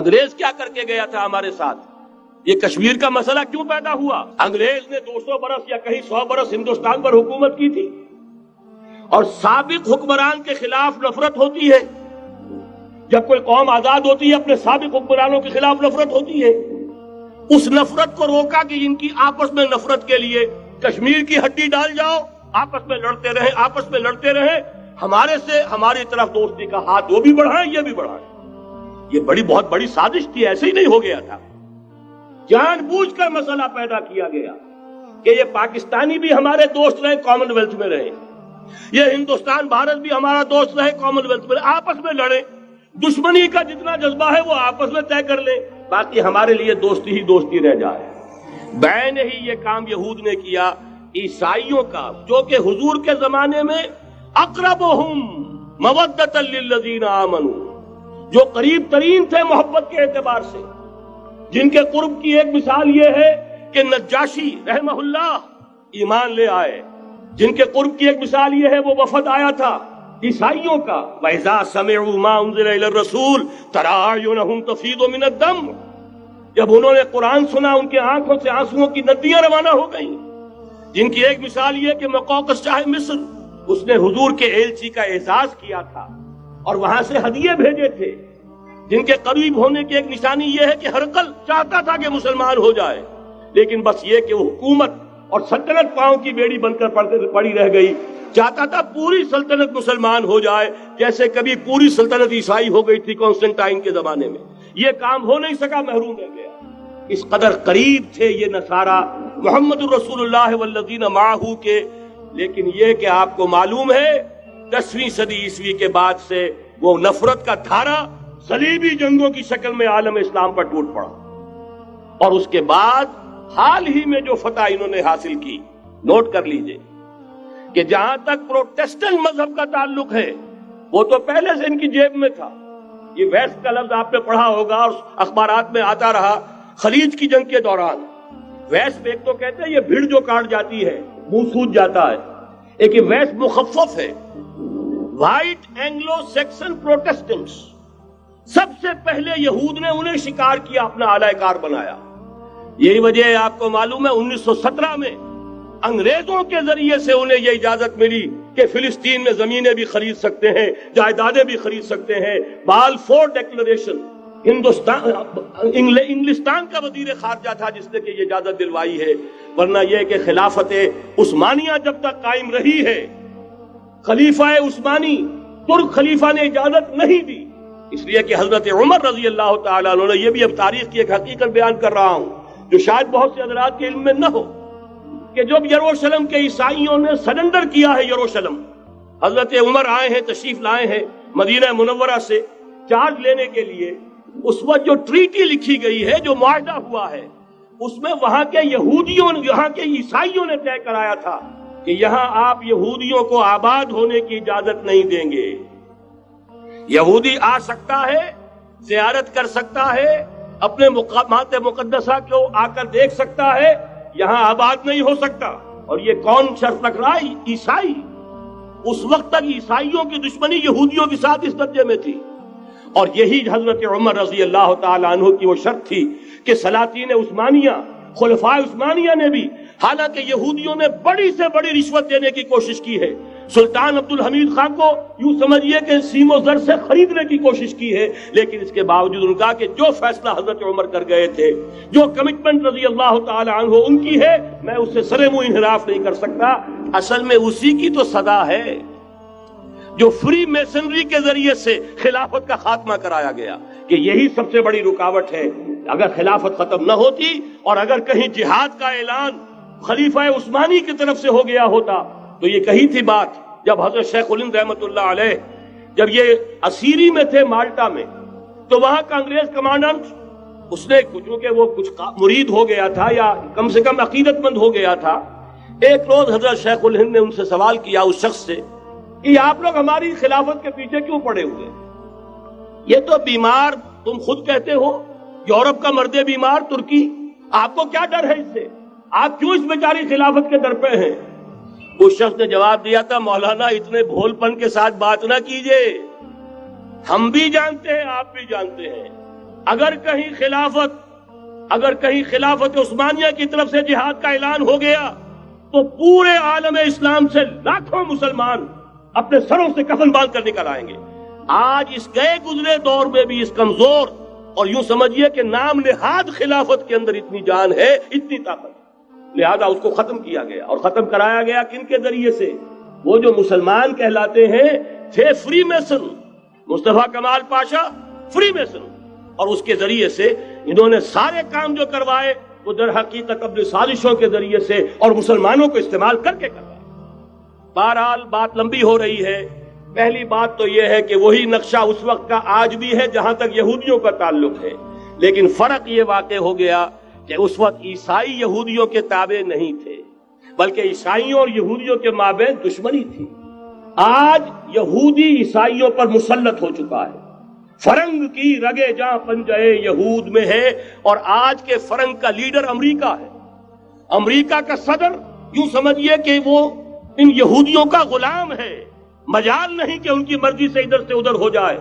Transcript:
انگریز کیا کر کے گیا تھا ہمارے ساتھ؟ یہ کشمیر کا مسئلہ کیوں پیدا ہوا؟ انگریز نے 200 برس یا کہیں 100 برس ہندوستان پر حکومت کی تھی، اور سابق حکمران کے خلاف نفرت ہوتی ہے۔ جب کوئی قوم آزاد ہوتی ہے اپنے سابق حکمرانوں کے خلاف نفرت ہوتی ہے۔ اس نفرت کو روکا کہ ان کی آپس میں نفرت کے لیے کشمیر کی ہڈی ڈال جاؤ، آپس میں لڑتے رہیں، ہمارے سے ہماری طرف دوستی کا ہاتھ وہ بھی بڑھائیں یہ بھی بڑھائیں۔ یہ بہت بڑی سازش تھی، ایسے ہی نہیں ہو گیا تھا، جان بوجھ کر مسئلہ پیدا کیا گیا کہ یہ پاکستانی بھی ہمارے دوست رہے، کامن ویلتھ میں رہے، یہ ہندوستان بھارت بھی ہمارا دوست رہے، کامن ویلتھ میں، آپس میں لڑیں، دشمنی کا جتنا جذبہ ہے وہ آپس میں طے کر لیں، باقی ہمارے لیے دوستی ہی دوستی رہ جائے۔ بین ہی یہ کام یہود نے کیا عیسائیوں کا، جو کہ حضور کے زمانے میں اقربہم مودۃ للذین آمنوا، جو قریب ترین تھے محبت کے اعتبار سے، جن کے قرب کی ایک مثال یہ ہے کہ نجاشی رحمہ اللہ ایمان لے آئے، جن کے قرب کی ایک مثال یہ ہے وہ وفد آیا تھا عیسائیوں کا، وَإِذَا سَمِعُوا مَا أُنزِلَ إِلَى الرَّسُولِ تَرَىٰ أَعْيُنَهُمْ تَفِيضُ مِنَ الدَّمْعِ، جب انہوں نے قرآن سنا ان کے آنکھوں سے آنسوؤں کی ندیاں روانہ ہو گئیں، جن کی ایک مثال یہ کہ مقوقس شاہ مصر، اس نے حضور کے ایلچی کا اعزاز کیا تھا اور وہاں سے ہدیے بھیجے تھے، جن کے قریب ہونے کی ایک نشانی یہ ہے کہ ہرقل چاہتا تھا کہ مسلمان ہو جائے، لیکن بس یہ کہ وہ حکومت اور سلطنت پاؤں کی بیڑی بن کر پڑی رہ گئی، چاہتا تھا پوری سلطنت مسلمان ہو جائے، جیسے کبھی پوری سلطنت عیسائی ہو گئی تھی کانسٹنٹائن کے زمانے میں، یہ کام ہو نہیں سکا، محروم رہ گیا۔ اس قدر قریب تھے یہ نصارہ محمد الرسول اللہ والذین معہ کے، لیکن یہ کہ آپ کو معلوم ہے 10ویں صدی عیسوی کے بعد سے وہ نفرت کا دھارا صلیبی جنگوں کی شکل میں عالم اسلام پر ٹوٹ پڑا، اور اس کے بعد حال ہی میں جو فتح انہوں نے حاصل کی، نوٹ کر لیجئے کہ جہاں تک پروٹیسٹنٹ مذہب کا تعلق ہے وہ تو پہلے سے ان کی جیب میں تھا۔ یہ ویسٹ کا لفظ آپ نے پڑھا ہوگا اور اخبارات میں آتا رہا، خلیج کی جنگ کے دوران ویسٹ ایک تو کہتے ہیں یہ بھیڑ جو کاٹ جاتی ہے منہ سوج جاتا ہے، ایک ویسٹ مخفف ہے، وائٹ اینگلو سیکسن پروٹیسٹنٹس، سب سے پہلے یہود نے انہیں شکار کیا، اپنا اعلی کار بنایا۔ یہی وجہ ہے آپ کو معلوم ہے 1917 میں انگریزوں کے ذریعے سے انہیں یہ اجازت ملی کہ فلسطین میں زمینیں بھی خرید سکتے ہیں، جائیدادیں بھی خرید سکتے ہیں۔ بالفور ڈیکلریشن، انگلستان کا وزیر خارجہ تھا جس نے کہ یہ اجازت دلوائی ہے، ورنہ یہ کہ خلافت عثمانیہ جب تک قائم رہی ہے، خلیفہ عثمانی ترک خلیفہ نے اجازت نہیں دی، اس لیے کہ حضرت عمر رضی اللہ تعالیٰ عنہ نے، یہ بھی اب تاریخ کی ایک حقیقت بیان کر رہا ہوں جو شاید بہت سے حضرات کے علم میں نہ ہو، کہ جب یروشلم کے عیسائیوں نے سرنڈر کیا ہے یروشلم، حضرت عمر آئے ہیں، تشریف لائے ہیں مدینہ منورہ سے چارج لینے کے لیے، اس وقت جو ٹریٹی لکھی گئی ہے، جو معاہدہ ہوا ہے، اس میں وہاں کے یہودیوں، یہاں کے عیسائیوں نے طے کرایا تھا کہ یہاں آپ یہودیوں کو آباد ہونے کی اجازت نہیں دیں گے۔ یہودی آ سکتا ہے، زیارت کر سکتا ہے، اپنے مقامات مقدسہ کو آ کر دیکھ سکتا ہے، یہاں آباد نہیں ہو سکتا۔ اور یہ کون شرط رکھ رہا ہے؟ عیسائی۔ اس وقت تک عیسائیوں کی دشمنی یہودیوں کے ساتھ اس درجے میں تھی، اور یہی حضرت عمر رضی اللہ تعالیٰ عنہ کی وہ شرط تھی کہ سلاطین عثمانیہ، خلفاء عثمانیہ نے بھی، حالانکہ یہودیوں نے بڑی سے بڑی رشوت دینے کی کوشش کی ہے، سلطان عبد الحمید خان کو یوں سمجھیے کہ سیم و زر سے خریدنے کی کوشش کی ہے، لیکن اس کے باوجود ان کا کہ جو فیصلہ حضرت عمر کر گئے تھے، جو کمٹمنٹ رضی اللہ تعالی عنہ ان کی ہے، میں اس سے سرے منہ انحراف نہیں کر سکتا۔ اصل میں اسی کی تو صدا ہے جو فری میسنری کے ذریعے سے خلافت کا خاتمہ کرایا گیا، کہ یہی سب سے بڑی رکاوٹ ہے۔ اگر خلافت ختم نہ ہوتی اور اگر کہیں جہاد کا اعلان خلیفہ عثمانی کی طرف سے ہو گیا ہوتا تو یہ کہی تھی بات، جب حضرت شیخ الہند رحمۃ اللہ علیہ جب یہ اسیری میں تھے مالٹا میں، تو وہاں کا انگریز کمانڈنٹ، اس نے چونکہ وہ کچھ مرید ہو گیا تھا یا کم سے کم عقیدت مند ہو گیا تھا، ایک روز حضرت شیخ الہند نے ان سے سوال کیا، اس شخص سے، کہ آپ لوگ ہماری خلافت کے پیچھے کیوں پڑے ہوئے؟ یہ تو بیمار، تم خود کہتے ہو یورپ کا مرد بیمار ترکی، آپ کو کیا ڈر ہے اس سے؟ آپ کیوں اس بیچاری خلافت کے در پہ ہیں؟ اس شخص نے جواب دیا تھا، مولانا اتنے بھول پن کے ساتھ بات نہ کیجئے، ہم بھی جانتے ہیں، آپ بھی جانتے ہیں اگر کہیں خلافت عثمانیہ کی طرف سے جہاد کا اعلان ہو گیا تو پورے عالم اسلام سے لاکھوں مسلمان اپنے سروں سے کفن باندھ کر نکل آئیں گے۔ آج اس گئے گزرے دور میں بھی اس کمزور اور یوں سمجھیے کہ نام نہاد خلافت کے اندر اتنی جان ہے، اتنی طاقت، لہذا اس کو ختم کیا گیا۔ اور ختم کرایا گیا کن کے ذریعے سے؟ وہ جو مسلمان کہلاتے ہیں تھے فری میسن، مصطفیٰ کمال پاشا فری میسن، اور اس کے ذریعے سے انہوں نے سارے کام جو کروائے وہ در حقیقت اپنی سازشوں کے ذریعے سے اور مسلمانوں کو استعمال کر کے کروائے۔ بہرحال بات لمبی ہو رہی ہے۔ پہلی بات تو یہ ہے کہ وہی نقشہ اس وقت کا آج بھی ہے جہاں تک یہودیوں کا تعلق ہے، لیکن فرق یہ واقع ہو گیا کہ اس وقت عیسائی یہودیوں کے تابع نہیں تھے، بلکہ عیسائیوں اور یہودیوں کے مابین دشمنی تھی۔ آج یہودی عیسائیوں پر مسلط ہو چکا ہے، فرنگ کی رگے جاں پنجے یہود میں ہے، اور آج کے فرنگ کا لیڈر امریکہ ہے۔ امریکہ کا صدر یوں سمجھیے کہ وہ ان یہودیوں کا غلام ہے، مجال نہیں کہ ان کی مرضی سے ادھر سے ادھر ہو جائے۔